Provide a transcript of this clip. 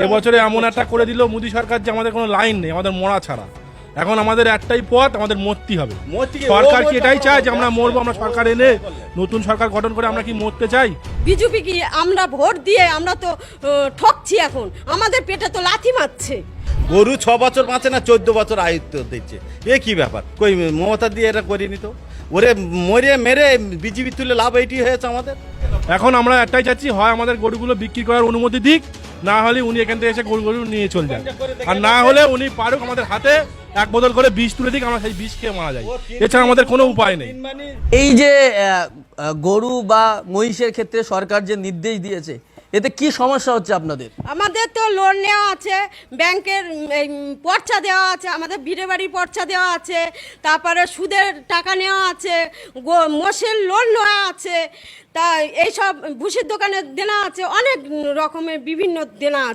এবছরে এমন একটা করে দিল মোদী সরকার যে আমাদের কোনো লাইন নেই, আমাদের মরা ছাড়া। এখন আমাদের একটাই পথ, আমাদের মরতে হবে। সরকার কি এটাই চায় যে আমরা মরবো? আমরা সরকার এনে নতুন সরকার গঠন করে আমরা কি মরতে চাই? বিজেপি কি আমরা ভোট দিয়ে আমরা তো ঠকছি, এখন আমাদের পেটে তো লাথি মারছে। গরু 6 বছর বাঁচে না 14 বছর আয়ুত্ব দিচ্ছে, এ কি ব্যাপার? কই মমতা দিয়ে এটা করিনি তো। ওরে মরে মেরে বিজেপি তুলে লাভ এইটি হয়েছে আমাদের। এখন আমরা একটাই চাচ্ছি, হয় আমাদের গরুগুলো বিক্রি করার অনুমতি দিক, না হলে উনি এখান থেকে এসে গরু নিয়ে চলে যান, আর না হলে উনি পারুক আমাদের হাতে এক বোতল করে বিষ তুলে দিক, আমরা সেই বিষ খেয়ে মারা যাই। এছাড়া আমাদের কোনো উপায় নেই। এই যে গরু বা মহিষের ক্ষেত্রে সরকার যে নির্দেশ দিয়েছে, এতে কি সমস্যা হচ্ছে আপনাদের? আমাদের তো লোন নেওয়া আছে, ব্যাংকের পর্চা দেওয়া আছে, আমাদের ভিড়ে বাড়ির পর্চা দেওয়া আছে, তারপরে সুদের টাকা নেওয়া আছে, মোষের লোন নেওয়া আছে, তা এইসব ভুষির দোকানে দেনা আছে, অনেক রকমের বিভিন্ন দেনা আছে।